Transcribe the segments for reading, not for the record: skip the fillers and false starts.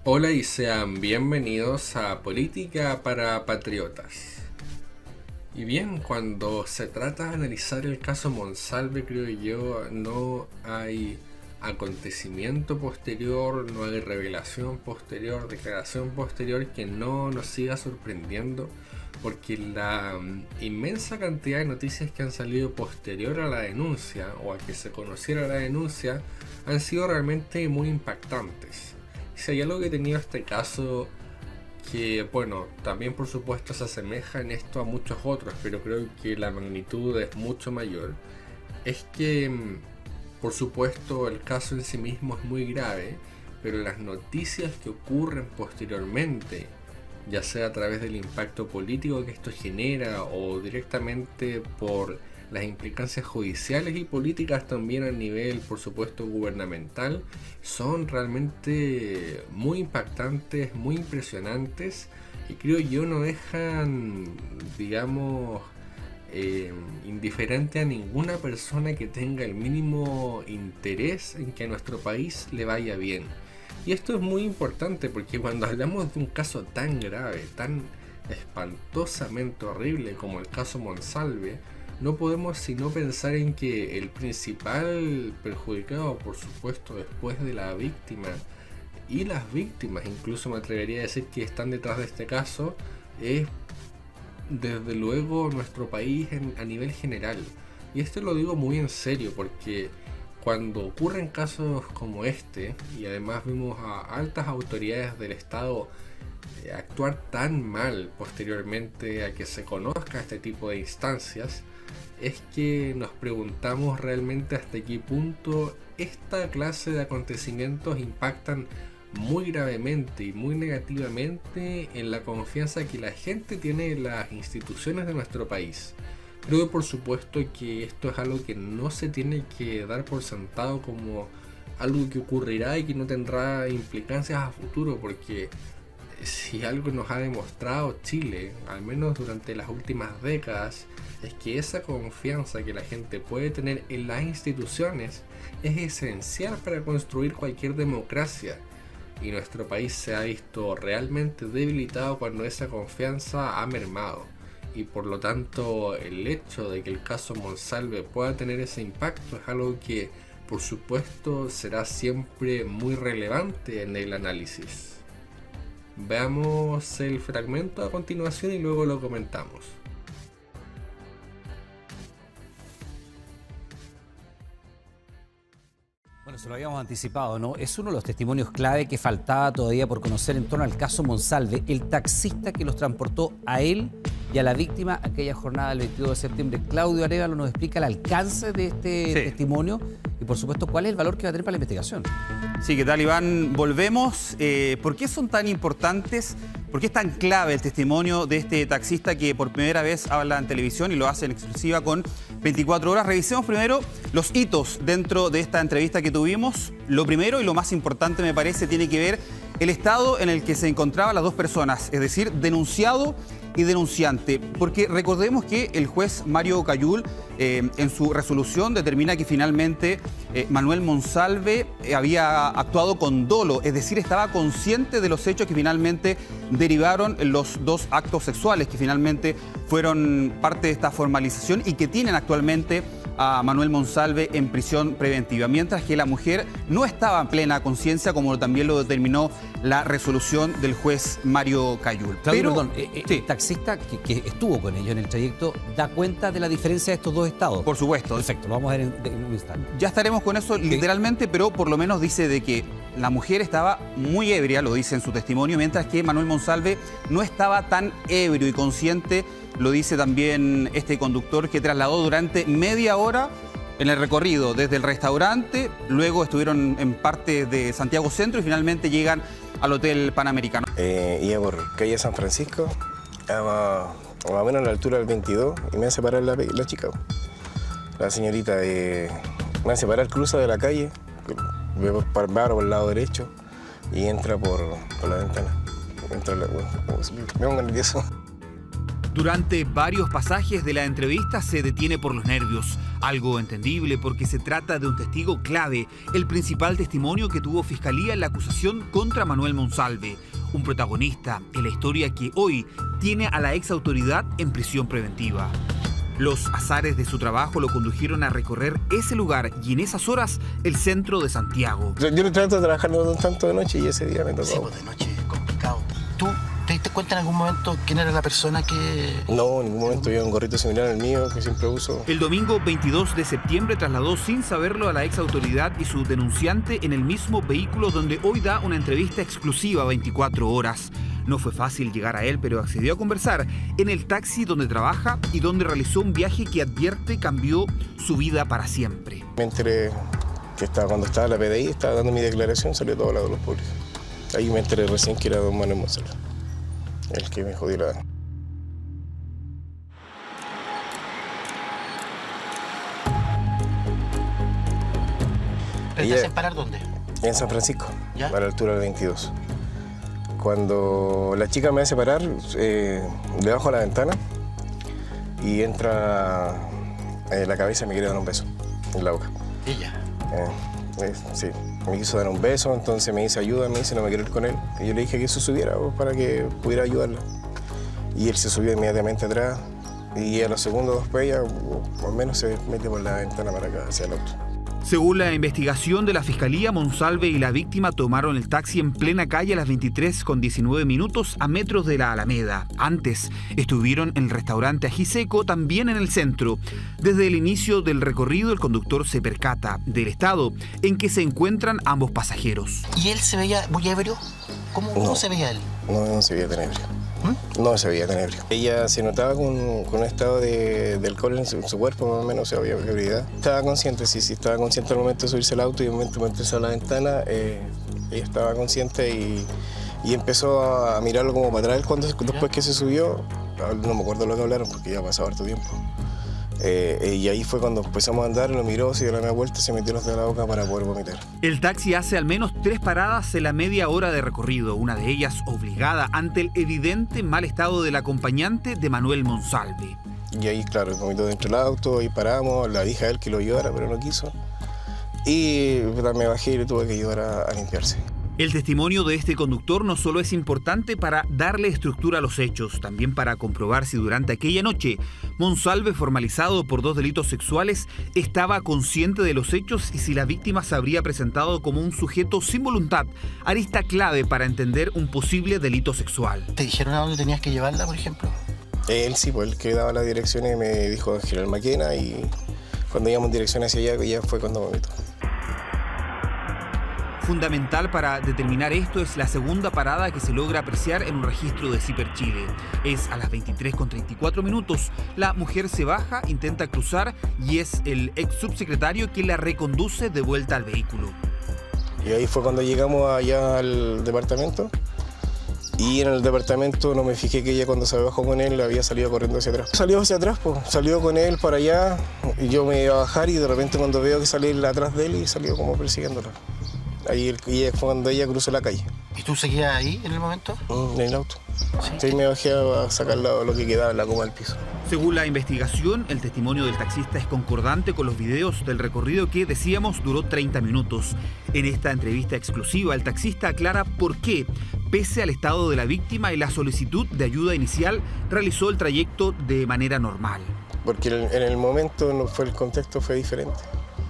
Hola y sean bienvenidos a Política para Patriotas. Y bien, cuando se trata de analizar el caso Monsalve, creo yo, no hay acontecimiento posterior, no hay revelación posterior, declaración posterior que no nos siga sorprendiendo, porque la inmensa cantidad de noticias que han salido posterior a la denuncia o a que se conociera la denuncia han sido realmente muy impactantes. Si hay algo que he tenido este caso que, bueno, también por supuesto se asemeja en esto a muchos otros, pero creo que la magnitud es mucho mayor, es que, por supuesto, el caso en sí mismo es muy grave, pero las noticias que ocurren posteriormente, ya sea a través del impacto político que esto genera o directamente por las implicancias judiciales y políticas también a nivel, por supuesto, gubernamental, son realmente muy impactantes, muy impresionantes y creo yo no dejan, digamos, indiferente a ninguna persona que tenga el mínimo interés en que a nuestro país le vaya bien. Y esto es muy importante porque cuando hablamos de un caso tan grave, tan espantosamente horrible como el caso Monsalve, no podemos sino pensar en que el principal perjudicado, por supuesto, después de la víctima y las víctimas, incluso me atrevería a decir que están detrás de este caso, es desde luego nuestro país a nivel general. Y esto lo digo muy en serio porque cuando ocurren casos como este, y además vimos a altas autoridades del Estado actuar tan mal posteriormente a que se conozca este tipo de instancias, es que nos preguntamos realmente hasta qué punto esta clase de acontecimientos impactan muy gravemente y muy negativamente en la confianza que la gente tiene en las instituciones de nuestro país. Creo por supuesto que esto es algo que no se tiene que dar por sentado como algo que ocurrirá y que no tendrá implicancias a futuro, porque si algo nos ha demostrado Chile, al menos durante las últimas décadas, es que esa confianza que la gente puede tener en las instituciones es esencial para construir cualquier democracia. Y nuestro país se ha visto realmente debilitado cuando esa confianza ha mermado. Y por lo tanto, el hecho de que el caso Monsalve pueda tener ese impacto es algo que, por supuesto, será siempre muy relevante en el análisis. Veamos el fragmento a continuación y luego lo comentamos. Bueno, se lo habíamos anticipado, ¿no? Es uno de los testimonios clave que faltaba todavía por conocer en torno al caso Monsalve, el taxista que los transportó a él y a la víctima aquella jornada del 22 de septiembre. Claudio Arévalo nos explica el alcance de este testimonio y, por supuesto, cuál es el valor que va a tener para la investigación. Sí, ¿qué tal, Iván? Volvemos. ¿Por qué son tan importantes? ¿Por qué es tan clave el testimonio de este taxista que por primera vez habla en televisión y lo hace en exclusiva con 24 horas? Revisemos primero los hitos dentro de esta entrevista que tuvimos. Lo primero y lo más importante, me parece, tiene que ver el estado en el que se encontraban las dos personas, es decir, denunciado y denunciante, porque recordemos que el juez Mario Cayul en su resolución determina que finalmente Manuel Monsalve había actuado con dolo, es decir, estaba consciente de los hechos que finalmente derivaron en los dos actos sexuales que finalmente fueron parte de esta formalización y que tienen actualmente a Manuel Monsalve en prisión preventiva, mientras que la mujer no estaba en plena conciencia, como también lo determinó la resolución del juez Mario Cayul. Claudio, perdón, el taxista que estuvo con ellos en el trayecto da cuenta de la diferencia de estos dos estados. Por supuesto. Perfecto, lo vamos a ver en un instante. Ya estaremos con eso literalmente, pero por lo menos dice de que la mujer estaba muy ebria, lo dice en su testimonio, mientras que Manuel Monsalve no estaba tan ebrio y consciente. Lo dice también este conductor que trasladó durante media hora en el recorrido desde el restaurante, luego estuvieron en parte de Santiago Centro y finalmente llegan al Hotel Panamericano. Iba por calle San Francisco, más o menos a la altura del 22, y me hace parar la chica. La señorita me hace parar, cruza de la calle, va por el lado derecho y entra por la ventana. Me pongo nervioso. Durante varios pasajes de la entrevista se detiene por los nervios, algo entendible porque se trata de un testigo clave, el principal testimonio que tuvo Fiscalía en la acusación contra Manuel Monsalve, un protagonista en la historia que hoy tiene a la ex autoridad en prisión preventiva. Los azares de su trabajo lo condujeron a recorrer ese lugar y en esas horas el centro de Santiago. Yo trato de trabajar no tanto de noche y ese día me tocó. Sí, pues de noche es complicado. ¿Tú te diste cuenta en algún momento quién era la persona que...? No, en ningún momento. Yo un gorrito similar al mío que siempre uso. El domingo 22 de septiembre trasladó sin saberlo a la ex autoridad y su denunciante en el mismo vehículo donde hoy da una entrevista exclusiva 24 horas. No fue fácil llegar a él, pero accedió a conversar en el taxi donde trabaja y donde realizó un viaje que advierte cambió su vida para siempre. Me enteré que cuando estaba la PDI, estaba dando mi declaración, salió todo lado de los públicos. Ahí me enteré recién que era don Manuel Monsalve, el que me jodió la... ¿Te hacen parar dónde? En San Francisco, ¿Ya? a la altura del 22. Cuando la chica me hace parar, le bajo a la ventana y entra la cabeza y me quiere dar un beso en la boca. Ella. Sí, me quiso dar un beso, entonces me dice ayuda, me dice no me quiero ir con él. Y yo le dije que se subiera para que pudiera ayudarla. Y él se subió inmediatamente atrás y a los segundos después ella, o al menos se mete por la ventana para acá, hacia el auto. Según la investigación de la Fiscalía, Monsalve y la víctima tomaron el taxi en plena calle a las 23:19 a metros de la Alameda. Antes estuvieron en el restaurante Ajiseco, también en el centro. Desde el inicio del recorrido, el conductor se percata del estado en que se encuentran ambos pasajeros. ¿Y él se veía muy ebrio? ¿Cómo se veía él? No se veía tan ebrio. No se veía tan ebrio. Ella se notaba con un estado de alcohol en su cuerpo, más o menos, o sea, había ebriedad. Estaba consciente, sí, estaba consciente al momento de subirse al auto y al momento de meterse a la ventana, ella estaba consciente y empezó a mirarlo como para atrás después que se subió. No me acuerdo lo que hablaron porque ya ha pasado harto tiempo. Y ahí fue cuando empezamos a andar, lo miró, se dio la media vuelta y se metió los de la boca para poder vomitar. El taxi hace al menos 3 paradas en la media hora de recorrido, una de ellas obligada ante el evidente mal estado del acompañante de Manuel Monsalve. Y ahí, claro, vomitó dentro del auto y paramos, le dije a él que lo ayudara, pero no quiso. Y me bajé y le tuve que ayudar a limpiarse. El testimonio de este conductor no solo es importante para darle estructura a los hechos, también para comprobar si durante aquella noche Monsalve, formalizado por 2 delitos sexuales, estaba consciente de los hechos y si la víctima se habría presentado como un sujeto sin voluntad, arista clave para entender un posible delito sexual. ¿Te dijeron a dónde tenías que llevarla, por ejemplo? Él sí, pues él que daba las direcciones me dijo General Maquena y cuando íbamos en dirección hacia allá, ya fue cuando vomitó. Fundamental para determinar esto es la segunda parada que se logra apreciar en un registro de CIPER Chile. Es a las 23:34. La mujer se baja, intenta cruzar y es el ex subsecretario quien la reconduce de vuelta al vehículo. Y ahí fue cuando llegamos allá al departamento. Y en el departamento no me fijé que ella cuando se bajó con él había salido corriendo hacia atrás. Salió hacia atrás, pues, salió con él para allá y yo me iba a bajar y de repente cuando veo que sale él atrás de él y salió como persiguiéndola. Ahí fue cuando ella cruzó la calle. ¿Y tú seguías ahí en el momento? En el auto. Sí. Sí, me bajé a sacar lo que quedaba en la goma del piso. Según la investigación, el testimonio del taxista es concordante con los videos del recorrido que, decíamos, duró 30 minutos. En esta entrevista exclusiva, el taxista aclara por qué, pese al estado de la víctima y la solicitud de ayuda inicial, realizó el trayecto de manera normal. Porque en el momento el contexto fue diferente.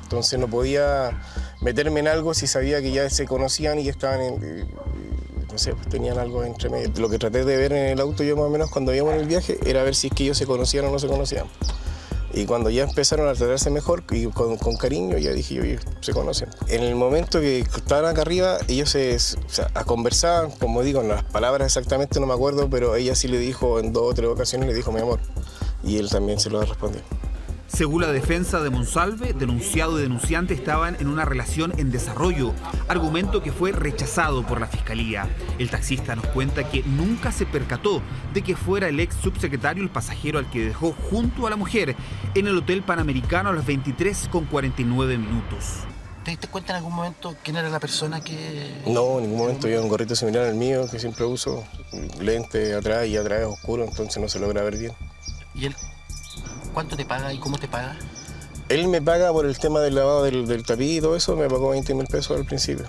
Entonces no podía meterme en algo si sabía que ya se conocían y que estaban no sé, pues tenían algo entre medio. Lo que traté de ver en el auto yo más o menos cuando íbamos en el viaje era ver si es que ellos se conocían o no se conocían. Y cuando ya empezaron a tratarse mejor y con cariño, ya dije yo, se conocen. En el momento que estaban acá arriba, ellos a conversar, como digo, en las palabras exactamente no me acuerdo, pero ella sí le dijo en 2 o 3 ocasiones, le dijo mi amor. Y él también se lo respondió. Según la defensa de Monsalve, denunciado y denunciante estaban en una relación en desarrollo, argumento que fue rechazado por la Fiscalía. El taxista nos cuenta que nunca se percató de que fuera el ex subsecretario el pasajero al que dejó junto a la mujer en el Hotel Panamericano a las 23:49. ¿Te diste cuenta en algún momento quién era la persona que...? No, en ningún momento. Yo un gorrito similar al mío, que siempre uso, lente atrás y atrás es oscuro, entonces no se logra ver bien. ¿Y él cuánto te paga y cómo te paga? Él me paga por el tema del lavado del tapiz y todo eso, me pagó 20.000 pesos al principio.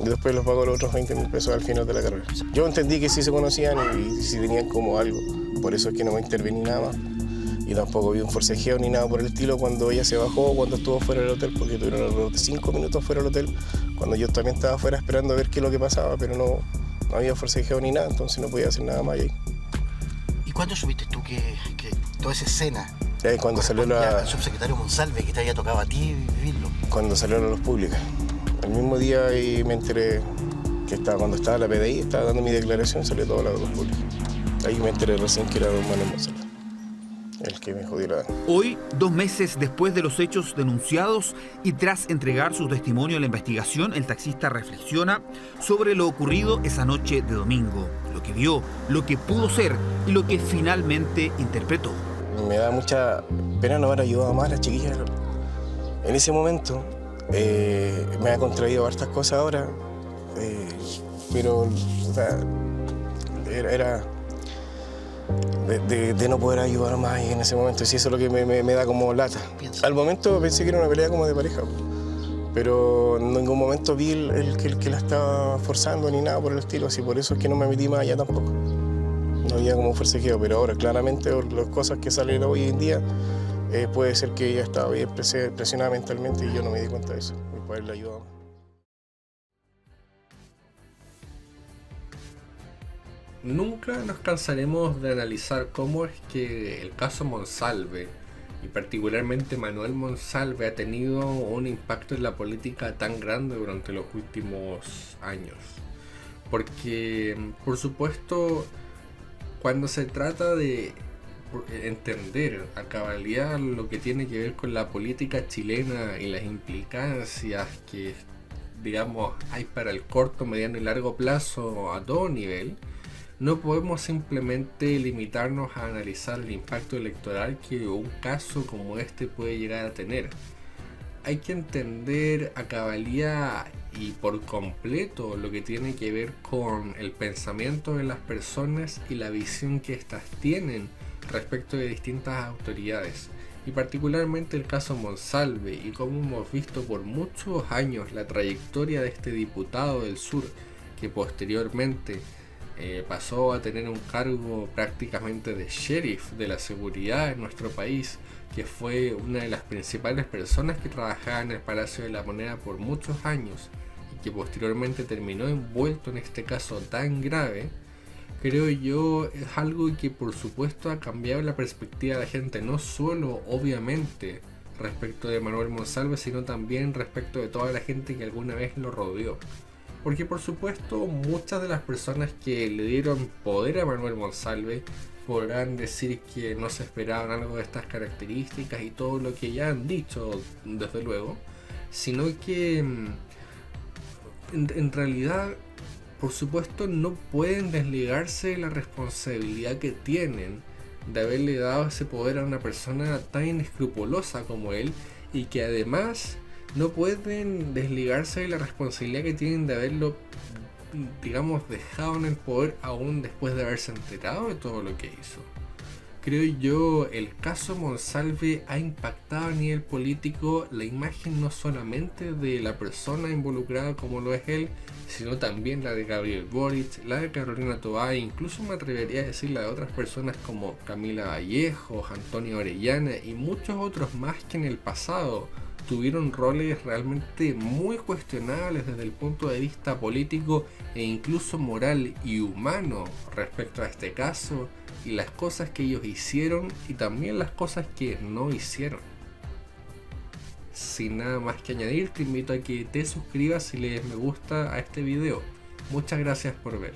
Y después los pagó los otros 20.000 pesos al final de la carrera. Yo entendí que sí se conocían y sí tenían como algo, por eso es que no me intervení nada más. Y tampoco vi un forcejeo ni nada por el estilo cuando ella se bajó, cuando estuvo fuera del hotel, porque tuvieron alrededor de 5 minutos fuera del hotel, cuando yo también estaba afuera esperando a ver qué es lo que pasaba, pero no había forcejeo ni nada, entonces no podía hacer nada más ahí. ¿Y cuándo supiste tú que toda esa escena Cuando salió al subsecretario Monsalve, que te había tocado a ti vivirlo? Cuando salieron a la luz pública. El mismo día ahí me enteré que cuando estaba la PDI, estaba dando mi declaración, salió todo a la luz pública. Ahí me enteré recién que era don Manuel Monsalve, el que me jodió la... Hoy, 2 meses después de los hechos denunciados y tras entregar su testimonio a la investigación, el taxista reflexiona sobre lo ocurrido esa noche de domingo, lo que vio, lo que pudo ser y lo que finalmente interpretó. Me da mucha pena no haber ayudado más a las chiquillas. En ese momento me ha contraído hartas cosas ahora, pero o sea, era de no poder ayudar más en ese momento, y eso es lo que me da como lata. Al momento pensé que era una pelea como de pareja, pero en ningún momento vi el que la estaba forzando ni nada por el estilo, así por eso es que no me metí más allá tampoco. No había como forcejeo, pero ahora claramente las cosas que salen hoy en día puede ser que ella estaba bien presionada mentalmente y yo no me di cuenta de eso, mi padre le ayudaba. Nunca nos cansaremos de analizar cómo es que el caso Monsalve, y particularmente Manuel Monsalve, ha tenido un impacto en la política tan grande durante los últimos años. Porque, por supuesto, cuando se trata de entender a cabalidad lo que tiene que ver con la política chilena y las implicancias que, digamos, hay para el corto, mediano y largo plazo a todo nivel, no podemos simplemente limitarnos a analizar el impacto electoral que un caso como este puede llegar a tener. Hay que entender a cabalidad y por completo lo que tiene que ver con el pensamiento de las personas y la visión que éstas tienen respecto de distintas autoridades, y particularmente el caso Monsalve, y como hemos visto por muchos años la trayectoria de este diputado del sur, que posteriormente pasó a tener un cargo prácticamente de sheriff de la seguridad en nuestro país, que fue una de las principales personas que trabajaba en el Palacio de la Moneda por muchos años y que posteriormente terminó envuelto en este caso tan grave. Creo yo es algo que por supuesto ha cambiado la perspectiva de la gente, no solo obviamente respecto de Manuel Monsalve, sino también respecto de toda la gente que alguna vez lo rodeó. Porque por supuesto muchas de las personas que le dieron poder a Manuel Monsalve podrán decir que no se esperaban algo de estas características y todo lo que ya han dicho, desde luego, sino que en realidad, por supuesto, no pueden desligarse de la responsabilidad que tienen de haberle dado ese poder a una persona tan inescrupulosa como él, y que además no pueden desligarse de la responsabilidad que tienen de haberlo, digamos, dejado en el poder aún después de haberse enterado de todo lo que hizo. Creo yo, el caso Monsalve ha impactado a nivel político la imagen no solamente de la persona involucrada como lo es él, sino también la de Gabriel Boric, la de Carolina Toá, e incluso me atrevería a decir la de otras personas como Camila Vallejo, Antonio Orellana y muchos otros más que en el pasado tuvieron roles realmente muy cuestionables desde el punto de vista político e incluso moral y humano respecto a este caso, y las cosas que ellos hicieron y también las cosas que no hicieron. Sin nada más que añadir, te invito a que te suscribas y le des me gusta a este video. Muchas gracias por ver.